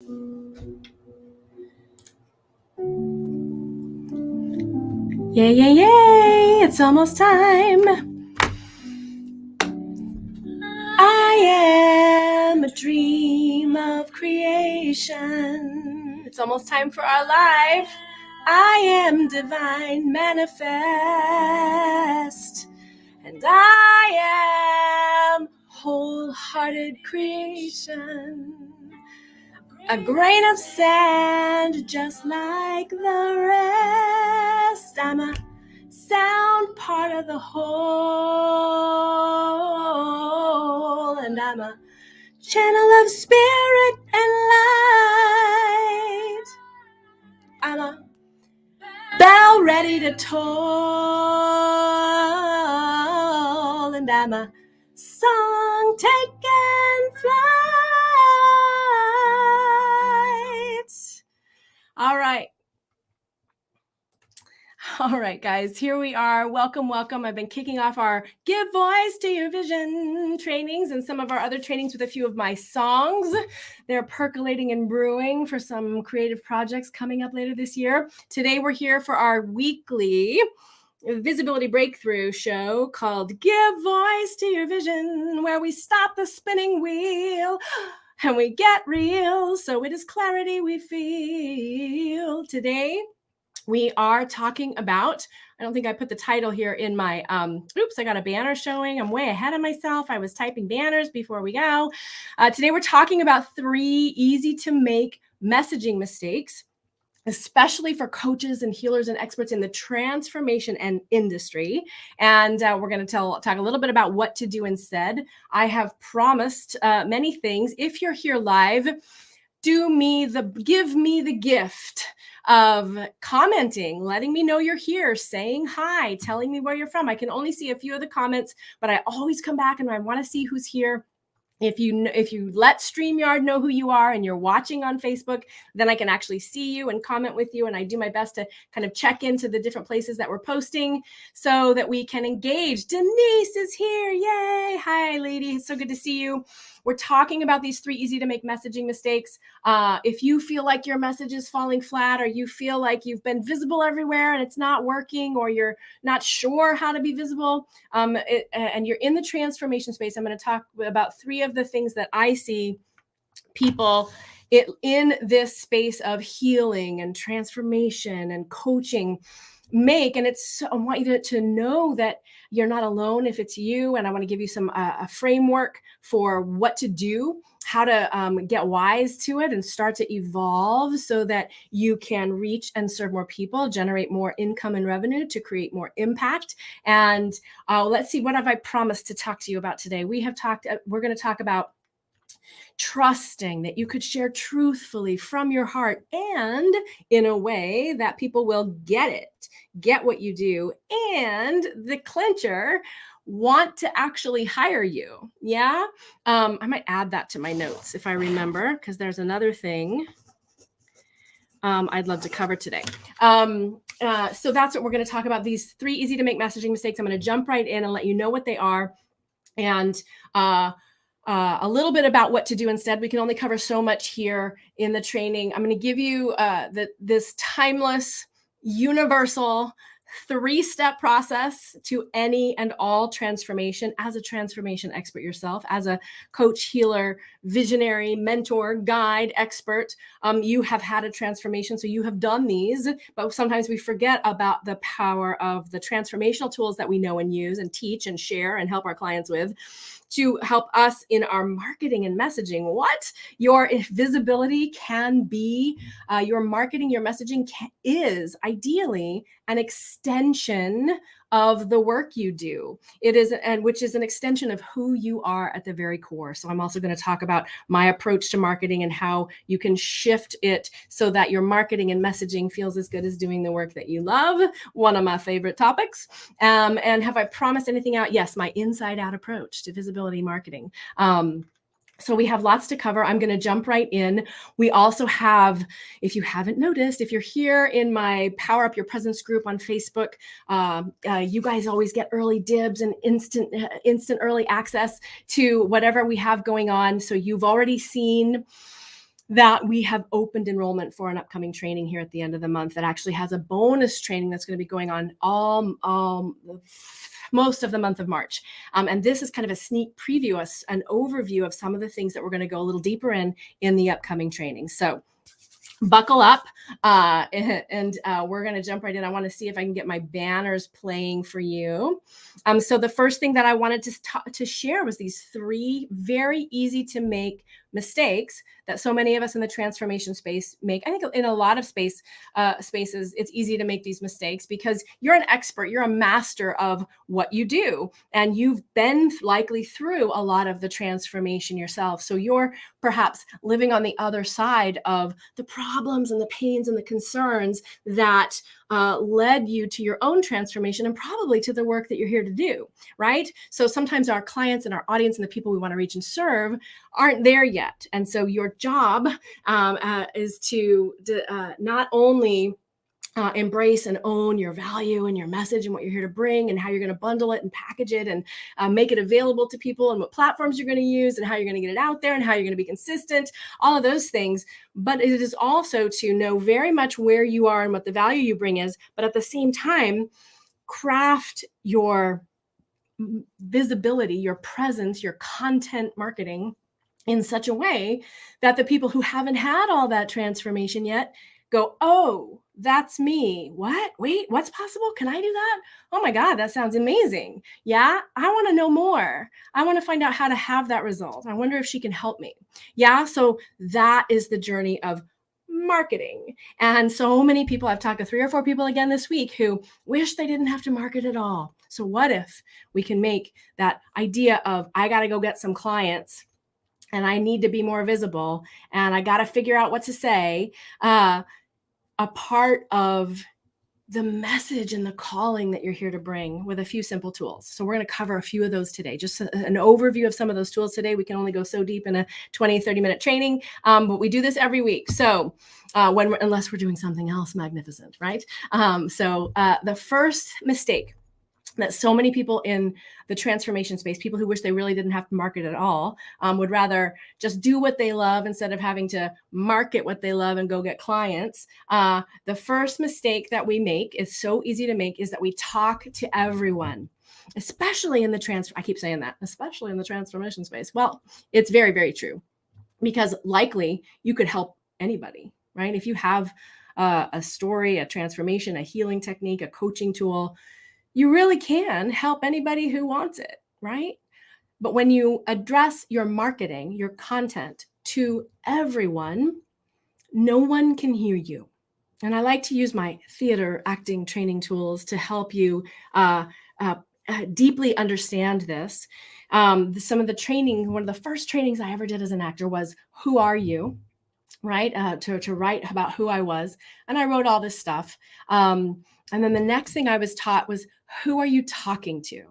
Yay, yay, yay! It's almost time. I am a dream of creation. It's almost time for our live. I am divine manifest. And I am wholehearted creation. A grain of sand, just like the rest. I'm a sound part of the whole, and I'm a channel of spirit and light. I'm a bell ready to toll, and I'm a song taking flight. All right, guys, here we are. Welcome. I've been kicking off our Give Voice to Your Vision trainings and some of our other trainings with a few of my songs. They're percolating and brewing for some creative projects coming up later this year. Today, we're here for our weekly visibility breakthrough show called Give Voice to Your Vision, where we stop the spinning wheel and we get real, so it is clarity we feel. Today, we are talking about, I don't think I put the title here in my, oops, I got a banner showing. I'm way ahead of myself. I was typing banners before we go. Today, we're talking about 3 easy to make messaging mistakes, especially for coaches and healers and experts in the transformation and industry. And we're going to talk a little bit about what to do instead. I have promised many things. If you're here live, give me the gift of commenting, letting me know you're here, saying hi, telling me where you're from. I can only see a few of the comments, but I always come back and I want to see who's here. If you let StreamYard know who you are and you're watching on Facebook, then I can actually see you and comment with you. And I do my best to kind of check into the different places that we're posting so that we can engage. Denise is here. Yay. Hi, lady. It's so good to see you. We're talking about these 3 easy to make messaging mistakes. If you feel like your message is falling flat, or you feel like you've been visible everywhere and it's not working, or you're not sure how to be visible, and you're in the transformation space, I'm going to talk about 3 of the things that I see people in this space of healing and transformation and coaching make. And I want you to know that you're not alone if it's you. And I want to give you some a framework for what to do, how to get wise to it and start to evolve so that you can reach and serve more people, generate more income and revenue to create more impact. And let's see, what have I promised to talk to you about today? We're going to talk about trusting that you could share truthfully from your heart and in a way that people will get what you do, and the clincher, want to actually hire you. Yeah. I might add that to my notes if I remember, because there's another thing I'd love to cover today. So that's what we're going to talk about. These 3 easy to make messaging mistakes. I'm going to jump right in and let you know what they are. And a little bit about what to do instead. We can only cover so much here in the training. I'm going to give you this timeless, universal 3-step process to any and all transformation. As a transformation expert yourself, as a coach, healer, visionary, mentor, guide, expert, you have had a transformation, so you have done these, but sometimes we forget about the power of the transformational tools that we know and use and teach and share and help our clients with, to help us in our marketing and messaging. What your visibility can be, your marketing, your messaging is ideally an extension of the work you do. It is, and which is an extension of who you are at the very core. So I'm also going to talk about my approach to marketing and how you can shift it so that your marketing and messaging feels as good as doing the work that you love. One of my favorite topics. And have I promised anything out? Yes, my inside out approach to visibility marketing. So we have lots to cover. I'm going to jump right in. We also have, if you haven't noticed, if you're here in my Power Up Your Presence group on Facebook, you guys always get early dibs and instant early access to whatever we have going on. So you've already seen that we have opened enrollment for an upcoming training here at the end of the month that actually has a bonus training that's going to be going on most of the month of March. And this is kind of a sneak preview, an overview of some of the things that we're going to go a little deeper in the upcoming training. So buckle up, and we're going to jump right in. I want to see if I can get my banners playing for you. So the first thing that I wanted to share was these 3 very easy to make mistakes that so many of us in the transformation space make. I think in a lot of spaces, it's easy to make these mistakes because you're an expert, you're a master of what you do, and you've been likely through a lot of the transformation yourself. So you're perhaps living on the other side of the problems and the pains and the concerns that led you to your own transformation and probably to the work that you're here to do, right? So sometimes our clients and our audience and the people we want to reach and serve aren't there yet. And so your job is to not only embrace and own your value and your message and what you're here to bring and how you're going to bundle it and package it and make it available to people and what platforms you're going to use and how you're going to get it out there and how you're going to be consistent, all of those things. But it is also to know very much where you are and what the value you bring is, but at the same time, craft your visibility, your presence, your content marketing in such a way that the people who haven't had all that transformation yet go, oh, that's me. What? Wait, what's possible? Can I do that? Oh my God, that sounds amazing. Yeah, I want to know more. I want to find out how to have that result. I wonder if she can help me. Yeah, so that is the journey of marketing. And so many people, I've talked to 3 or 4 people again this week who wish they didn't have to market at all. So what if we can make that idea of, I got to go get some clients and I need to be more visible and I got to figure out what to say, a part of the message and the calling that you're here to bring with a few simple tools. So we're going to cover a few of those today, just an overview of some of those tools today. We can only go so deep in a 20, 30-minute training, but we do this every week. So unless we're doing something else magnificent, right? So the first mistake that so many people in the transformation space, people who wish they really didn't have to market at all, would rather just do what they love instead of having to market what they love and go get clients. The first mistake that we make is so easy to make is that we talk to everyone, especially in the I keep saying that, especially in the transformation space. Well, it's very, very true, because likely you could help anybody, right? If you have a story, a transformation, a healing technique, a coaching tool, you really can help anybody who wants it, right? But when you address your marketing, your content to everyone, no one can hear you. And I like to use my theater acting training tools to help you deeply understand this. Some of the training, one of the first trainings I ever did as an actor was, who are you? Right? To write about who I was. And I wrote all this stuff. And then the next thing I was taught was, who are you talking to?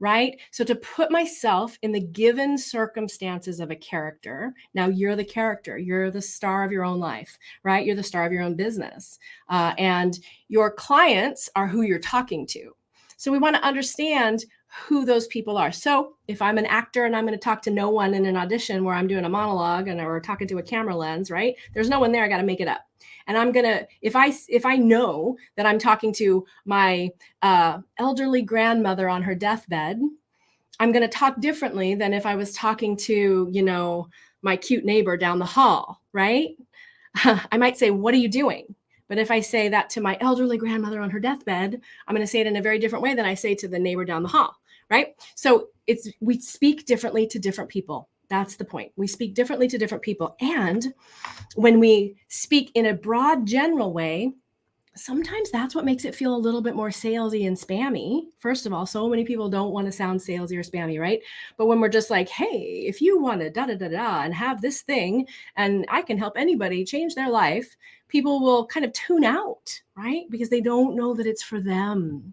Right? So to put myself in the given circumstances of a character. Now you're the character, you're the star of your own life, right? You're the star of your own business. And your clients are who you're talking to. So we want to understand who those people are. So if I'm an actor and I'm going to talk to no one in an audition where I'm doing a monologue or talking to a camera lens, right? There's no one there. I got to make it up. And I'm going to, if I know that I'm talking to my elderly grandmother on her deathbed, I'm going to talk differently than if I was talking to, my cute neighbor down the hall, right? I might say, what are you doing? But if I say that to my elderly grandmother on her deathbed, I'm going to say it in a very different way than I say to the neighbor down the hall, right? So we speak differently to different people. That's the point. We speak differently to different people. And when we speak in a broad, general way, sometimes that's what makes it feel a little bit more salesy and spammy. First of all, so many people don't want to sound salesy or spammy, right? But when we're just like, hey, if you want to da-da-da-da and have this thing and I can help anybody change their life, people will kind of tune out, right? Because they don't know that it's for them.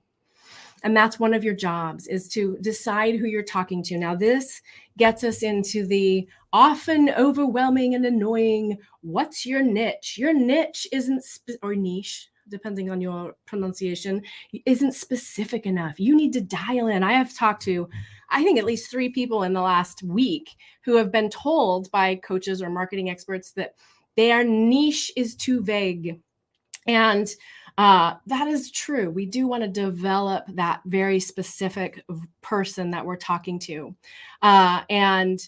And that's one of your jobs, is to decide who you're talking to. Now, this gets us into the often overwhelming and annoying, what's your niche? Your niche isn't, or niche, depending on your pronunciation, isn't specific enough. You need to dial in. I have talked to, I think, at least 3 people in the last week who have been told by coaches or marketing experts that Their niche is too vague. And that is true. We do want to develop that very specific person that we're talking to. And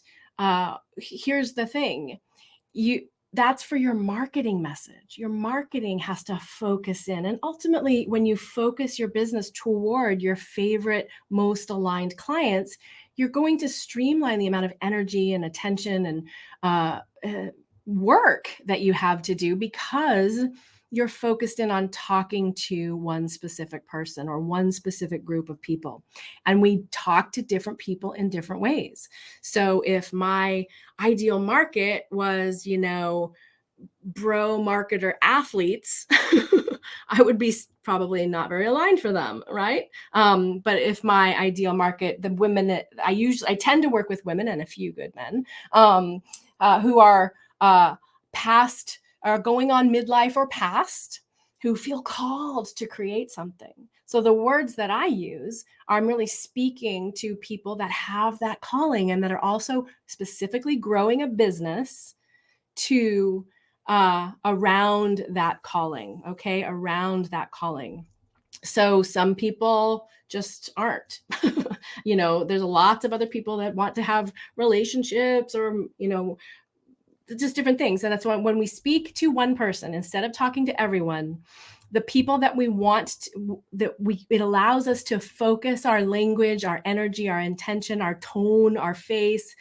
here's the thing. That's for your marketing message. Your marketing has to focus in. And ultimately, when you focus your business toward your favorite, most aligned clients, you're going to streamline the amount of energy and attention and work that you have to do, because you're focused in on talking to one specific person or one specific group of people. And we talk to different people in different ways. So if my ideal market was, bro marketer athletes, I would be probably not very aligned for them, right? But if my ideal market, the women, I tend to work with women and a few good men who are past, are going on midlife or past, who feel called to create something. So the words that I use, I'm really speaking to people that have that calling and that are also specifically growing a business to around that calling, okay? Around that calling. So some people just aren't. There's lots of other people that want to have relationships or, just different things. And that's why when we speak to one person, instead of talking to everyone, the people that we want to, it allows us to focus our language, our energy, our intention, our tone, our face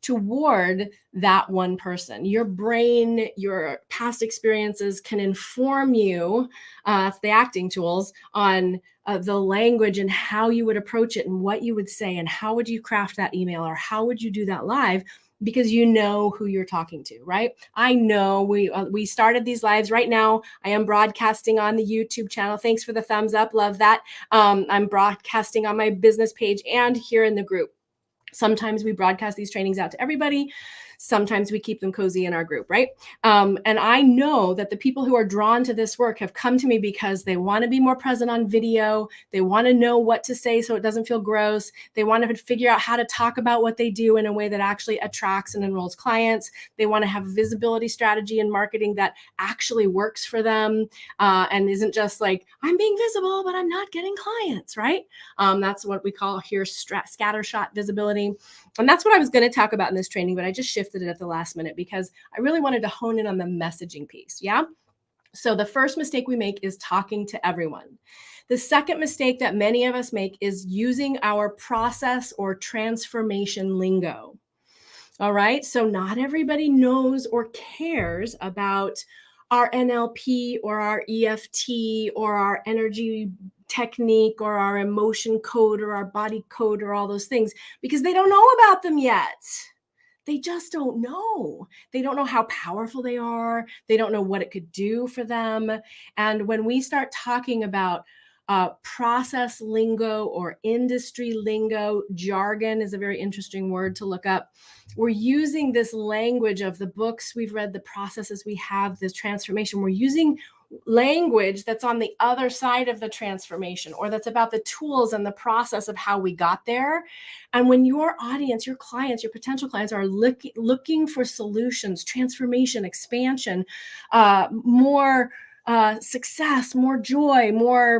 toward that one person. Your brain, your past experiences can inform you, that's the acting tools, on the language and how you would approach it and what you would say and how would you craft that email or how would you do that live, because you know who you're talking to, right? I know we started these lives right now. I am broadcasting on the YouTube channel. Thanks for the thumbs up. Love that. I'm broadcasting on my business page and here in the group. Sometimes we broadcast these trainings out to everybody. Sometimes we keep them cozy in our group, right? And I know that the people who are drawn to this work have come to me because they want to be more present on video. They want to know what to say so it doesn't feel gross. They want to figure out how to talk about what they do in a way that actually attracts and enrolls clients. They want to have visibility strategy and marketing that actually works for them and isn't just like, I'm being visible, but I'm not getting clients, right? That's what we call here scattershot visibility. And that's what I was going to talk about in this training, but I just shifted it at the last minute because I really wanted to hone in on the messaging piece. Yeah. So the first mistake we make is talking to everyone. The second mistake that many of us make is using our process or transformation lingo. All right. So not everybody knows or cares about our NLP or our EFT or our energy technique or our emotion code or our body code or all those things because they don't know about them yet. They just don't know. They don't know how powerful they are. They don't know what it could do for them. And when we start talking about process lingo or industry lingo, jargon is a very interesting word to look up. We're using this language of the books we've read, the processes we have, this transformation. We're using language that's on the other side of the transformation, or that's about the tools and the process of how we got there. And when your audience, your clients, your potential clients are looking for solutions, transformation, expansion, more success, more joy, more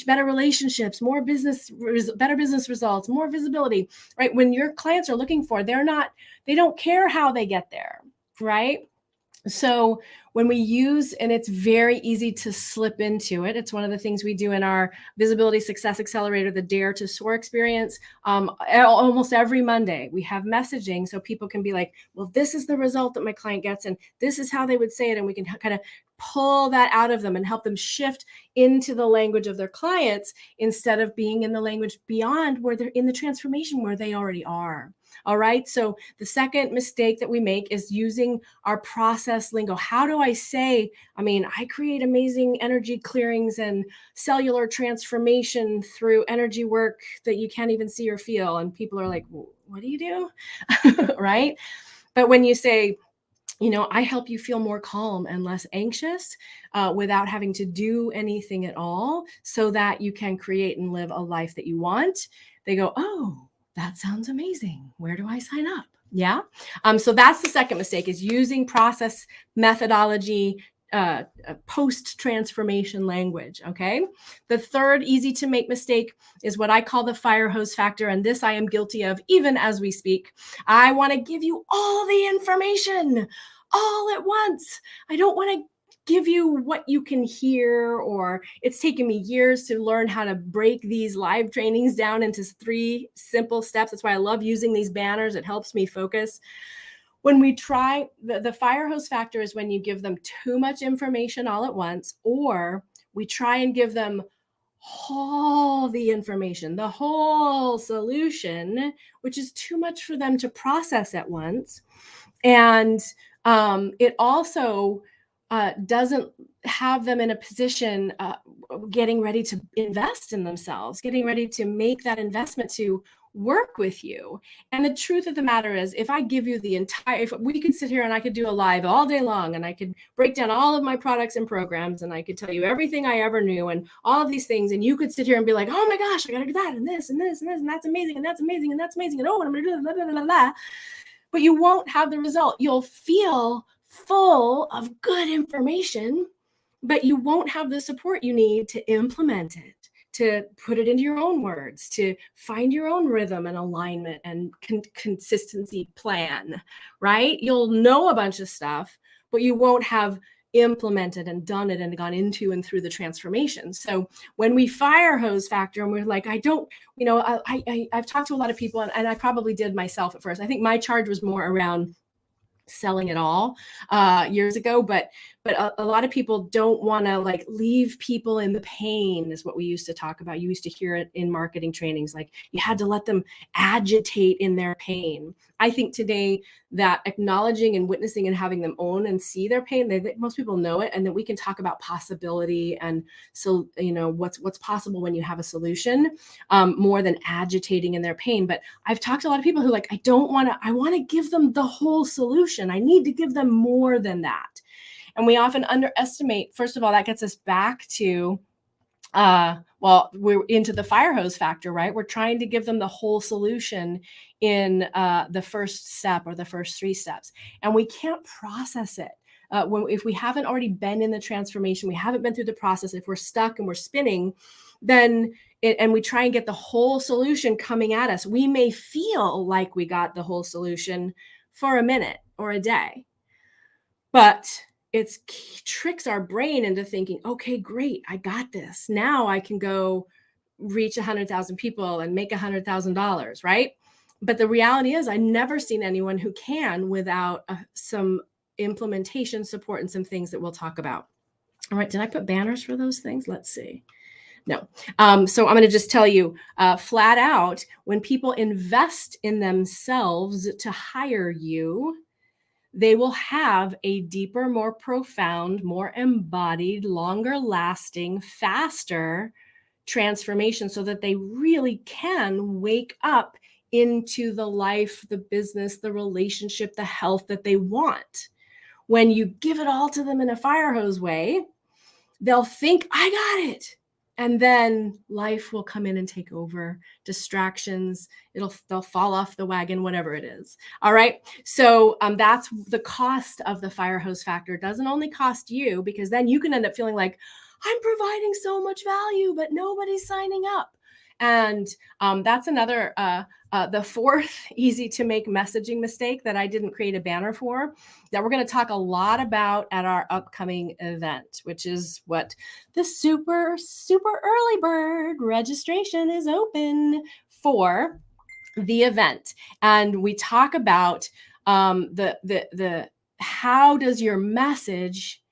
better relationships, more better business results, more visibility, right? When your clients are looking for, they don't care how they get there, right? So when we use, and it's very easy to slip into it. It's one of the things we do in our Visibility Success Accelerator, the Dare to Soar experience. Almost every Monday, we have messaging so people can be like, well, this is the result that my client gets, and this is how they would say it. And we can kind of pull that out of them and help them shift into the language of their clients instead of being in the language beyond where they're in the transformation where they already are. All right. So the second mistake that we make is using our process lingo. How do I say, I create amazing energy clearings and cellular transformation through energy work that you can't even see or feel. And people are like, what do you do? Right. But when you say, I help you feel more calm and less anxious without having to do anything at all so that you can create and live a life that you want, they go, oh, that sounds amazing. Where do I sign up? Yeah. So that's the second mistake, is using process methodology, post-transformation language. Okay. The third easy to make mistake is what I call the fire hose factor. And this I am guilty of even as we speak. I want to give you all the information all at once. I don't want to give you what you can hear, or it's taken me years to learn how to break these live trainings down into 3 simple steps. That's why I love using these banners. It helps me focus. When we try, the fire hose factor is when you give them too much information all at once, or we try and give them all the information, the whole solution, which is too much for them to process at once. And it also doesn't have them in a position getting ready to invest in themselves, getting ready to make that investment to work with you. And the truth of the matter is, if I give you the entire, if we could sit here and I could do a live all day long, and I could break down all of my products and programs, and I could tell you everything I ever knew and all of these things, and you could sit here and be like, oh my gosh, I got to do that and this and this and this, and that's amazing and that's amazing and that's amazing, and oh, and I'm going to do blah, blah, blah, blah, blah. But you won't have the result. You'll feel full of good information, but you won't have the support you need to implement it, to put it into your own words, to find your own rhythm and alignment and consistency plan, right? You'll know a bunch of stuff, but you won't have implemented and done it and gone into and through the transformation. So when we fire hose factor and we're like, I don't, I've talked to a lot of people, and I probably did myself at first. I think my charge was more around selling it all years ago, but a lot of people don't want to like leave people in the pain, is what we used to talk about. You used to hear it in marketing trainings, like you had to let them agitate in their pain. I think today that acknowledging and witnessing and having them own and see their pain, most people know it, and then we can talk about possibility, and so what's possible when you have a solution, more than agitating in their pain. But I've talked to a lot of people who like, I want to give them the whole solution. I need to give them more than that. And we often underestimate. First of all, that gets us back to we're into the fire hose factor, right? We're trying to give them the whole solution in the first step or the first 3 steps, and we can't process it. If we haven't already been in the transformation, we haven't been through the process, if we're stuck and we're spinning, then and we try and get the whole solution coming at us, we may feel like we got the whole solution for a minute or a day, but it tricks our brain into thinking, okay, great, I got this. Now I can go reach 100,000 people and make $100,000, right? But the reality is, I've never seen anyone who can without some implementation support and some things that we'll talk about. All right, did I put banners for those things? Let's see. No. So I'm going to just tell you flat out, when people invest in themselves to hire you, they will have a deeper, more profound, more embodied, longer lasting, faster transformation, so that they really can wake up into the life, the business, the relationship, the health that they want. When you give it all to them in a fire hose way, they'll think, I got it. And then life will come in and take over, distractions, they'll fall off the wagon, whatever it is. All right. So that's the cost of the fire hose factor. It doesn't only cost you, because then you can end up feeling like, I'm providing so much value, but nobody's signing up. And that's another, the fourth easy to make messaging mistake that I didn't create a banner for, that we're going to talk a lot about at our upcoming event, which is what the super, super early bird registration is open for the event. And we talk about the how does your message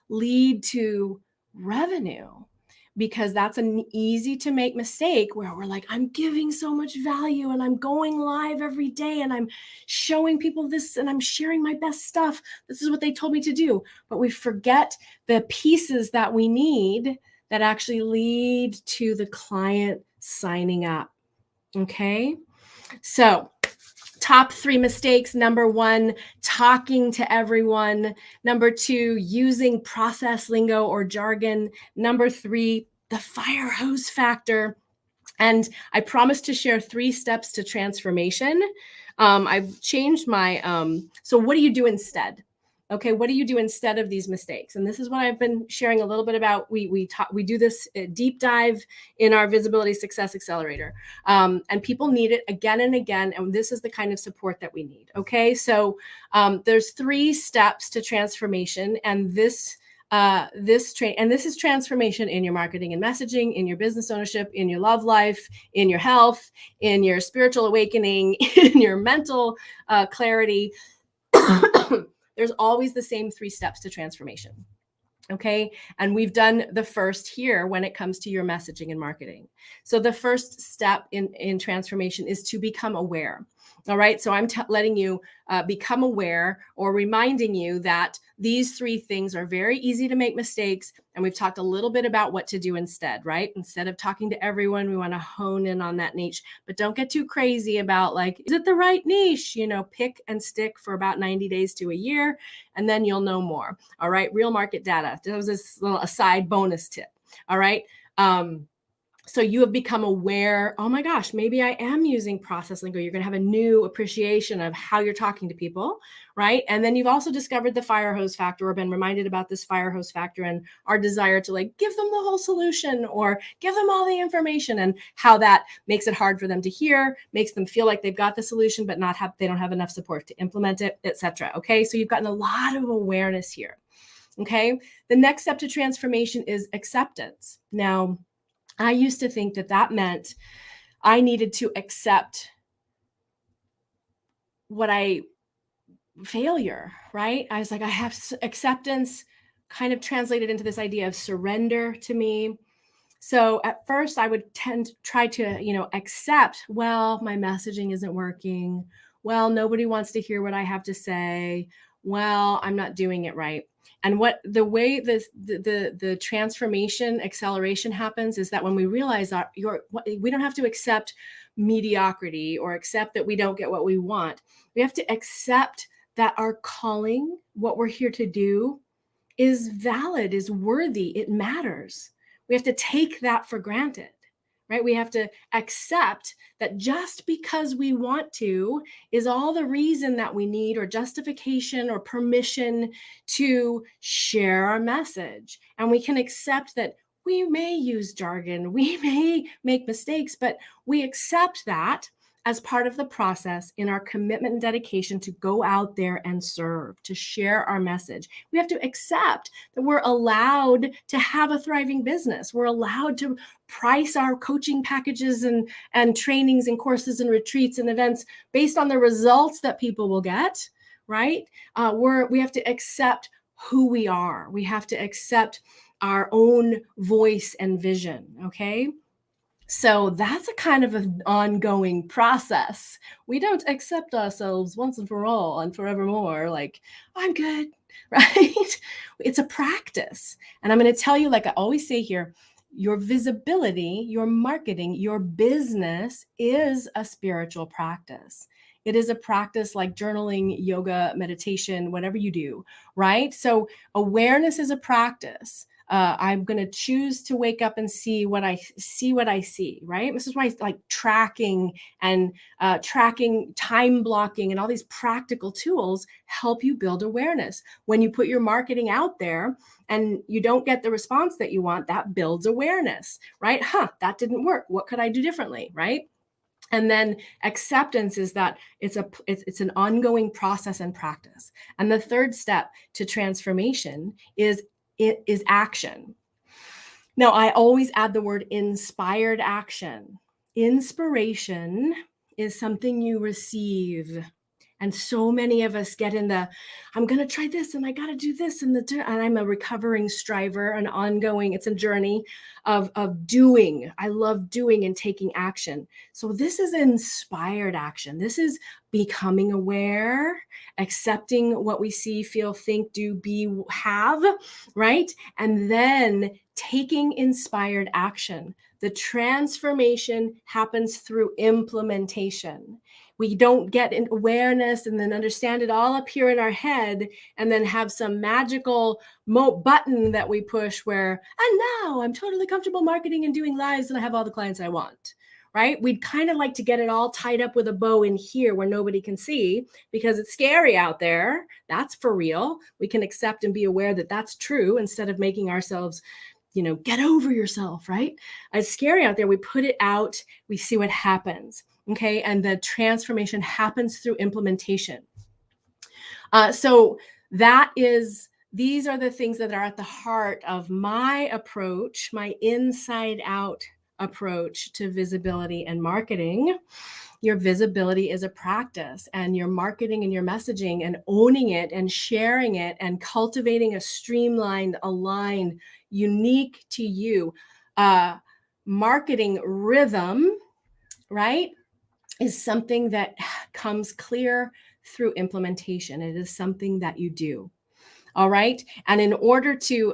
lead to revenue? Because that's an easy to make mistake, where we're like, I'm giving so much value and I'm going live every day and I'm showing people this and I'm sharing my best stuff. This is what they told me to do. But we forget the pieces that we need that actually lead to the client signing up. Okay. So top 3 mistakes. Number 1, talking to everyone. Number 2, using process lingo or jargon. Number 3, the fire hose factor. And I promised to share 3 steps to transformation I've changed my, so what do you do instead? Okay, what do you do instead of these mistakes? And this is what I've been sharing a little bit about. We do this deep dive in our Visibility Success Accelerator, and people need it again and again. And this is the kind of support that we need. Okay, so there's 3 steps to transformation, and this is transformation in your marketing and messaging, in your business ownership, in your love life, in your health, in your spiritual awakening, in your mental clarity. There's always the same 3 steps to transformation. Okay. And we've done the first here when it comes to your messaging and marketing. So the first step in transformation is to become aware. All right. So I'm letting you become aware, or reminding you that these 3 things are very easy to make mistakes. And we've talked a little bit about what to do instead, right? Instead of talking to everyone, we want to hone in on that niche, but don't get too crazy about like, is it the right niche? Pick and stick for about 90 days to a year, and then you'll know more. All right. Real market data. That was this little aside bonus tip. All right. So you have become aware, oh my gosh, maybe I am using process lingo. You're going to have a new appreciation of how you're talking to people, right? And then you've also discovered the fire hose factor, or been reminded about this fire hose factor and our desire to like give them the whole solution or give them all the information, and how that makes it hard for them to hear, makes them feel like they've got the solution, but they don't have enough support to implement it, etc. Okay, so you've gotten a lot of awareness here. Okay, the next step to transformation is acceptance. Now, I used to think that meant I needed to accept failure, right? I was like, I have acceptance kind of translated into this idea of surrender to me. So at first I would try to, accept, well, my messaging isn't working. Well, nobody wants to hear what I have to say. Well, I'm not doing it right. And the way the transformation acceleration happens is that when we realize that we don't have to accept mediocrity or accept that we don't get what we want. We have to accept that our calling, what we're here to do, is valid, is worthy, it matters. We have to take that for granted, right? We have to accept that just because we want to is all the reason that we need, or justification or permission to share our message. And we can accept that we may use jargon, we may make mistakes, but we accept that as part of the process in our commitment and dedication to go out there and serve, to share our message. We have to accept that we're allowed to have a thriving business. We're allowed to price our coaching packages and trainings and courses and retreats and events based on the results that people will get, right? We have to accept who we are. We have to accept our own voice and vision, okay? So that's a kind of an ongoing process. We don't accept ourselves once and for all and forevermore, like, I'm good, right? It's a practice. And I'm going to tell you, like I always say here, your visibility, your marketing, your business is a spiritual practice. It is a practice like journaling, yoga, meditation, whatever you do, right? So awareness is a practice. I'm going to choose to wake up and see what I see, right? This is why like tracking and time blocking and all these practical tools help you build awareness. When you put your marketing out there and you don't get the response that you want, that builds awareness, right? That didn't work. What could I do differently, right? And then acceptance is that it's an ongoing process and practice. And the third step to transformation is action. Now, I always add the word inspired action. Inspiration is something you receive. And so many of us get in I'm going to try this and I got to do this. And I'm a recovering striver, it's a journey of doing. I love doing and taking action. So this is inspired action. This is becoming aware, accepting what we see, feel, think, do, be, have, right? And then taking inspired action. The transformation happens through implementation. We don't get awareness and then understand it all up here in our head and then have some magical button that we push and now I'm totally comfortable marketing and doing lives and I have all the clients I want, right? We'd kind of like to get it all tied up with a bow in here where nobody can see because it's scary out there. That's for real. We can accept and be aware that that's true instead of making ourselves, get over yourself, right? It's scary out there. We put it out, we see what happens. Okay. And the transformation happens through implementation. So these are the things that are at the heart of my approach, my inside out approach to visibility and marketing. Your visibility is a practice, and your marketing and your messaging and owning it and sharing it and cultivating a streamlined, aligned, unique to you marketing rhythm, right, is something that comes clear through implementation. It is something that you do. All right. And in order to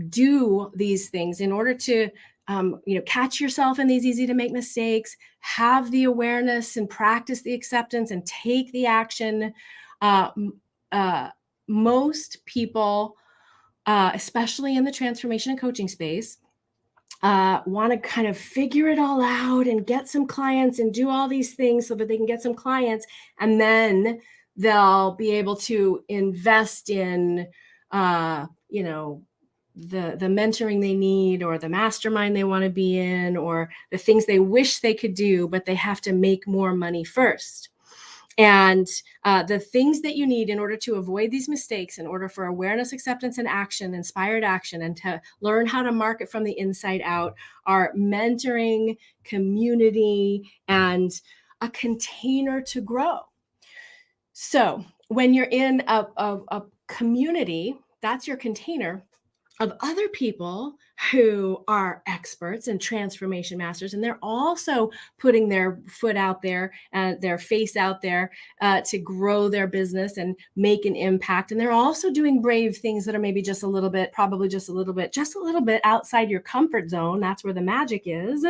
do these things, in order to catch yourself in these easy to make mistakes, have the awareness and practice the acceptance and take the action. Most people, especially in the transformation and coaching space, want to kind of figure it all out and get some clients and do all these things so that they can get some clients, and then they'll be able to invest in the mentoring they need, or the mastermind they want to be in, or the things they wish they could do, but they have to make more money first. And the things that you need in order to avoid these mistakes, in order for awareness, acceptance, and action, inspired action, and to learn how to market from the inside out, are mentoring, community, and a container to grow. So when you're in a community, that's your container of other people who are experts and transformation masters, and they're also putting their foot out there and their face out there to grow their business and make an impact. And they're also doing brave things that are maybe just a little bit, probably just a little bit outside your comfort zone. That's where the magic is.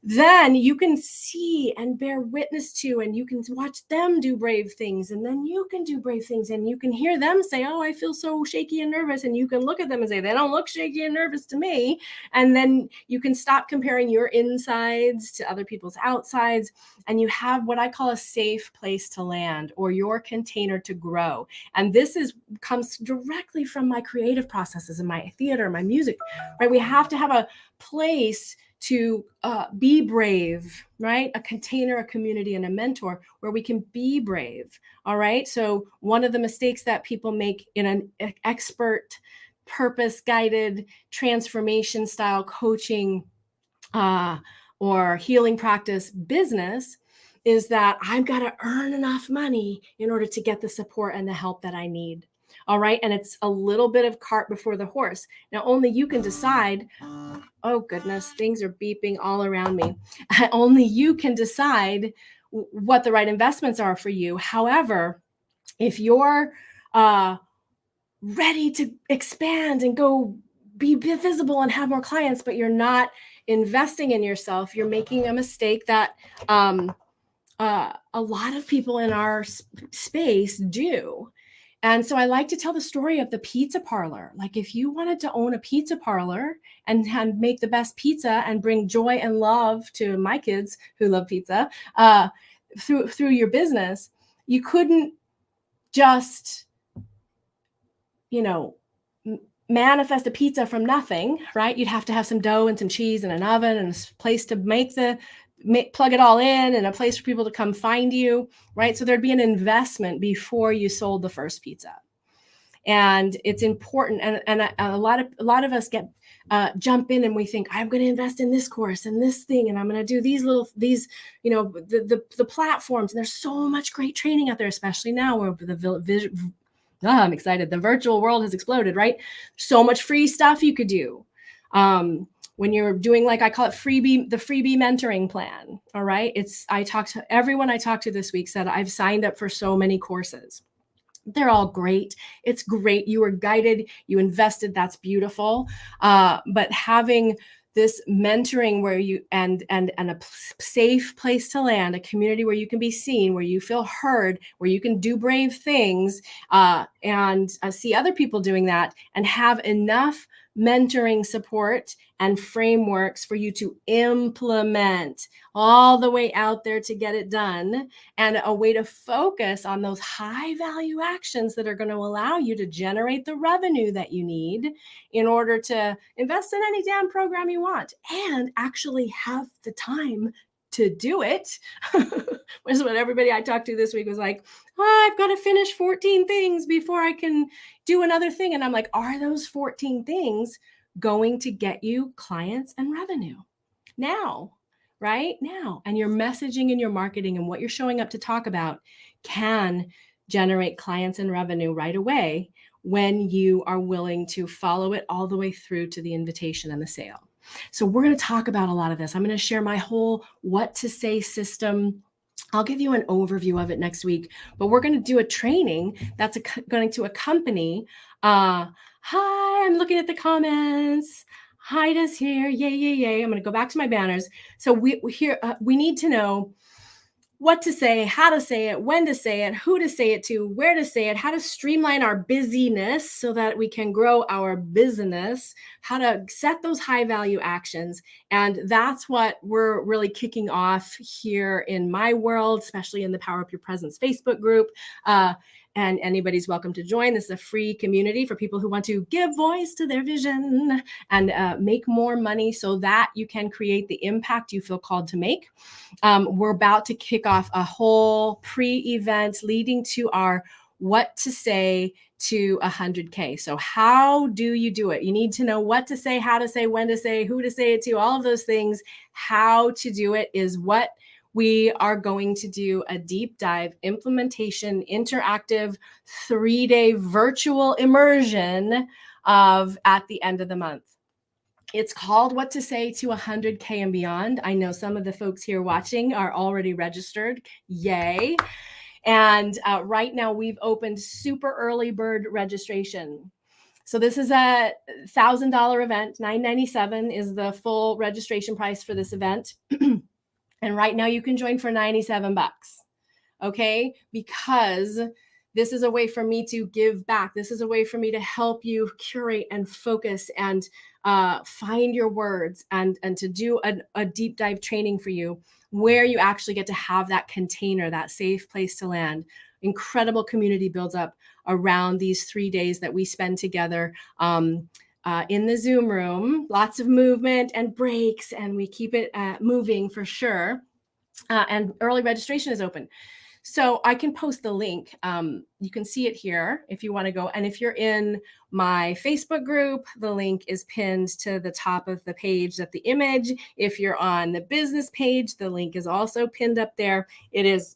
Then you can see and bear witness to, and you can watch them do brave things, and then you can do brave things, and you can hear them say, oh, I feel so shaky and nervous, and you can look at them and say, they don't look shaky and nervous to me. And then you can stop comparing your insides to other people's outsides, and you have what I call a safe place to land, or your container to grow. And this comes directly from my creative processes in my theater, my music, right? We have to have a place to be brave, right? A container, a community, and a mentor where we can be brave. All right. So one of the mistakes that people make in an expert, purpose-guided transformation style coaching or healing practice business is that I've got to earn enough money in order to get the support and the help that I need. All right. And it's a little bit of cart before the horse. Now, only you can decide. Oh, goodness, things are beeping all around me. Only you can decide what the right investments are for you. However, if you're ready to expand and go be visible and have more clients, but you're not investing in yourself, you're making a mistake that a lot of people in our space do. And so I like to tell the story of the pizza parlor. Like, if you wanted to own a pizza parlor and make the best pizza and bring joy and love to my kids who love pizza through your business, you couldn't just, manifest a pizza from nothing, right? You'd have to have some dough and some cheese and an oven and a place to plug it all in, and a place for people to come find you, right? So there'd be an investment before you sold the first pizza. And it's important. And a lot of us jump in and we think, I'm going to invest in this course and this thing, and I'm going to do these the platforms. And there's so much great training out there, especially now where I'm excited. The virtual world has exploded, right? So much free stuff you could do. When you're doing, like I call it the freebie mentoring plan. All right. Everyone I talked to this week said, I've signed up for so many courses. They're all great. It's great. You were guided, you invested. That's beautiful. But having this mentoring where you and a safe place to land, a community where you can be seen, where you feel heard, where you can do brave things and see other people doing that, and have enough mentoring support and frameworks for you to implement all the way out there to get it done, and a way to focus on those high value actions that are going to allow you to generate the revenue that you need in order to invest in any damn program you want and actually have the time to do it. Which is what everybody I talked to this week was like, oh, I've got to finish 14 things before I can do another thing. And I'm like, are those 14 things going to get you clients and revenue now? Right now? And your messaging and your marketing and what you're showing up to talk about can generate clients and revenue right away when you are willing to follow it all the way through to the invitation and the sale. So we're going to talk about a lot of this. I'm going to share my whole what to say system. I'll give you an overview of it next week, but we're going to do a training that's going to accompany. Hi, I'm looking at the comments. Hida's here. Yay, yay, yay. I'm going to go back to my banners. So we need to know what to say, how to say it, when to say it, who to say it to, where to say it, how to streamline our busyness so that we can grow our business, how to set those high value actions. And that's what we're really kicking off here in my world, especially in the Power Up Your Presence Facebook group. And anybody's welcome to join. This is a free community for people who want to give voice to their vision and make more money so that you can create the impact you feel called to make. We're about to kick off a whole pre-event leading to our what to say to 100K. So how do you do it? You need to know what to say, how to say, when to say, who to say it to, all of those things. How to do it is what we are going to do a deep dive implementation, interactive 3-day virtual immersion of at the end of the month. It's called What to Say to 100K and Beyond. I know some of the folks here watching are already registered. Yay. And right now we've opened super early bird registration. So this is a $1,000 event. $997 is the full registration price for this event. And right now you can join for 97 bucks. Okay? Because this is a way for me to give back. This is a way for me to help you curate and focus and find your words and to do a deep dive training for you where you actually get to have that container, that safe place to land. Incredible community builds up around these 3 days that we spend together in the Zoom room. Lots of movement and breaks, and we keep it moving for sure. And early registration is open. So I can post the link. You can see it here if you want to go. And if you're in my Facebook group, the link is pinned to the top of the page at the image. If you're on the business page, the link is also pinned up there. It is,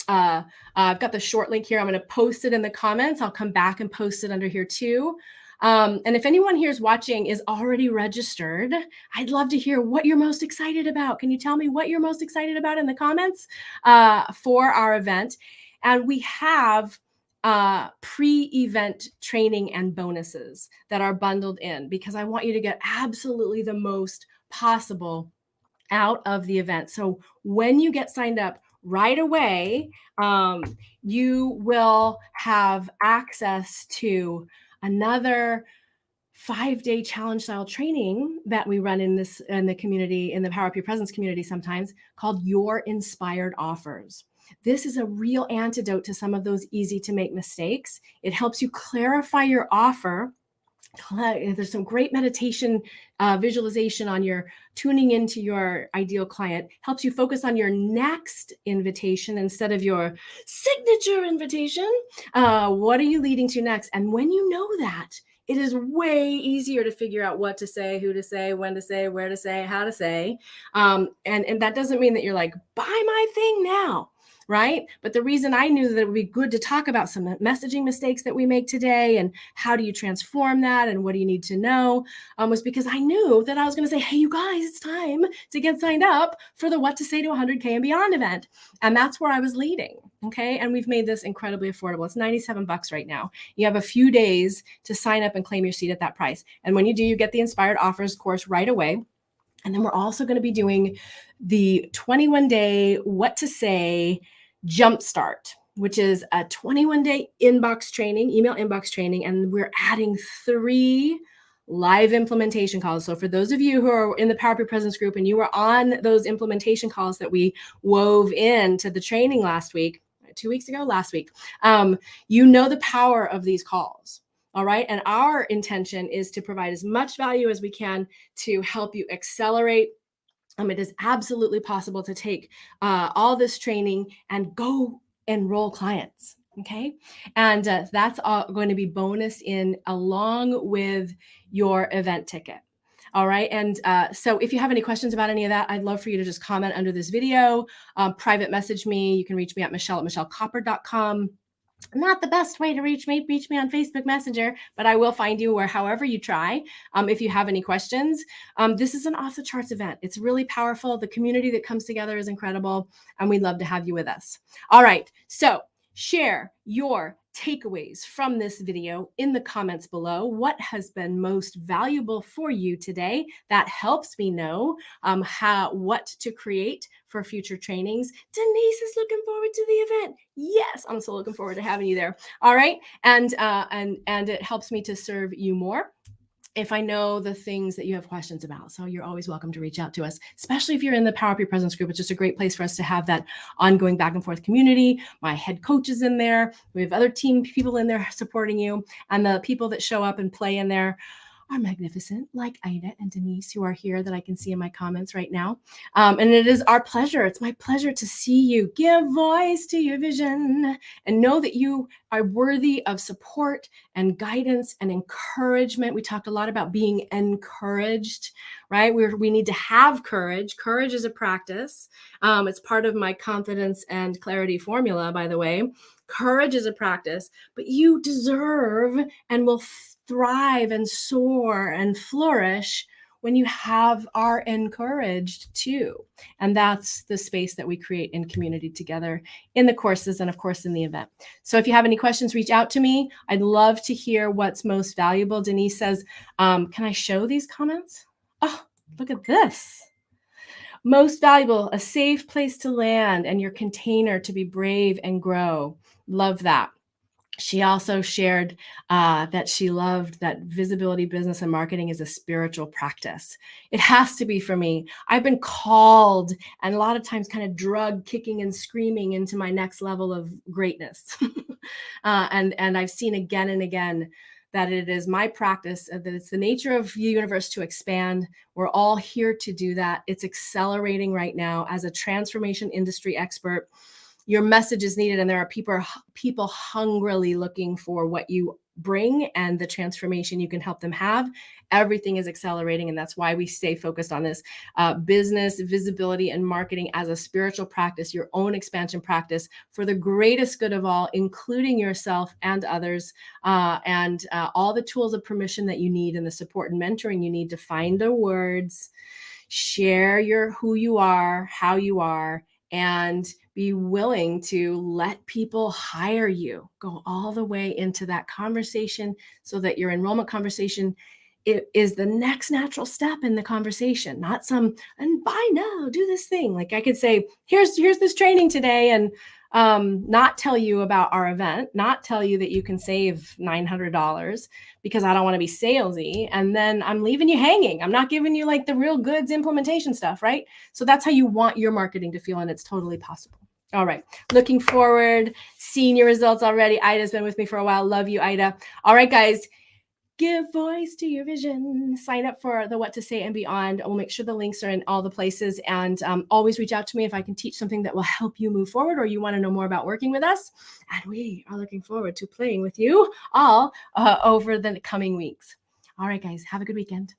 I've got the short link here. I'm going to post it in the comments. I'll come back and post it under here too. And if anyone here is watching is already registered, I'd love to hear what you're most excited about. Can you tell me what you're most excited about in the comments for our event? And we have pre-event training and bonuses that are bundled in because I want you to get absolutely the most possible out of the event. So when you get signed up right away, you will have access to another 5-day challenge style training that we run in the community, in the Power Up Your Presence community sometimes, called Your Inspired Offers. This is a real antidote to some of those easy to make mistakes. It helps you clarify your offer. There's some great meditation visualization on your tuning into your ideal client, helps you focus on your next invitation instead of your signature invitation. What are you leading to next? And when you know that, it is way easier to figure out what to say, who to say, when to say, where to say, how to say. And that doesn't mean that you're like, buy my thing now. Right? But the reason I knew that it would be good to talk about some messaging mistakes that we make today and how do you transform that and what do you need to know was because I knew that I was going to say, hey, you guys, it's time to get signed up for the What to Say to 100K and Beyond event. And that's where I was leading. Okay. And we've made this incredibly affordable. It's 97 bucks right now. You have a few days to sign up and claim your seat at that price. And when you do, you get the Inspired Offers course right away. And then we're also going to be doing the 21-day What to Say Jumpstart, which is a 21-day inbox training, email inbox training. And we're adding 3 live implementation calls. So for those of you who are in the Power Up Your Presence group and you were on those implementation calls that we wove into the training last week, 2 weeks ago, last week, you know the power of these calls. All right. And our intention is to provide as much value as we can to help you accelerate. It is absolutely possible to take all this training and go enroll clients. Okay. And that's going to be bonus in along with your event ticket. All right. And so if you have any questions about any of that, I'd love for you to just comment under this video, private message me. You can reach me at michelle@michellekopper.com. Not the best way to reach me on Facebook Messenger, but I will find you where however you try. If you have any questions, this is an off the charts event. It's really powerful. The community that comes together is incredible, and we'd love to have you with us. All right, so share your takeaways from this video in the comments below. What has been most valuable for you today? That helps me know what to create for future trainings. Denise is looking forward to the event. Yes, I'm so looking forward to having you there. All right, and it helps me to serve you more if I know the things that you have questions about. So you're always welcome to reach out to us, especially if you're in the Power Up Your Presence group. It's just a great place for us to have that ongoing back and forth community. My head coach is in there. We have other team people in there supporting you. And the people that show up and play in there are magnificent, like Ida and Denise, who are here that I can see in my comments right now. And it is our pleasure. It's my pleasure to see you. Give voice to your vision and know that you are worthy of support and guidance and encouragement. We talked a lot about being encouraged, right? We need to have courage. Courage is a practice. It's part of my confidence and clarity formula, by the way. Courage is a practice, but you deserve and will thrive and soar and flourish when you are encouraged too. And that's the space that we create in community together in the courses and of course in the event. So if you have any questions, reach out to me. I'd love to hear what's most valuable. Denise says, can I show these comments? Oh, look at this. Most valuable, a safe place to land and your container to be brave and grow. Love that. She also shared that she loved that visibility, business, and marketing is a spiritual practice. It has to be for me. I've been called and a lot of times kind of drug kicking and screaming into my next level of greatness. And I've seen again and again that it is my practice, that it's the nature of the universe to expand. We're all here to do that. It's accelerating right now. As a transformation industry expert, your message is needed, and there are people hungrily looking for what you bring and the transformation you can help them have. Everything is accelerating, and that's why we stay focused on this business, visibility, and marketing as a spiritual practice, your own expansion practice for the greatest good of all, including yourself and others, and all the tools of permission that you need and the support and mentoring you need to find the words, share who you are, how you are, and be willing to let people hire you. Go all the way into that conversation so that your enrollment conversation is the next natural step in the conversation, not some, and buy now, do this thing. Like I could say, here's this training today, and not tell you about our event, not tell you that you can save $900 because I don't want to be salesy. And then I'm leaving you hanging. I'm not giving you like the real goods implementation stuff, right? So that's how you want your marketing to feel, and it's totally possible. All right. Looking forward, seeing your results already. Ida's been with me for a while. Love you, Ida. All right, guys. Give voice to your vision. Sign up for the What to Say and Beyond. We'll make sure the links are in all the places. And always reach out to me if I can teach something that will help you move forward, or you want to know more about working with us. And we are looking forward to playing with you all over the coming weeks. All right, guys. Have a good weekend.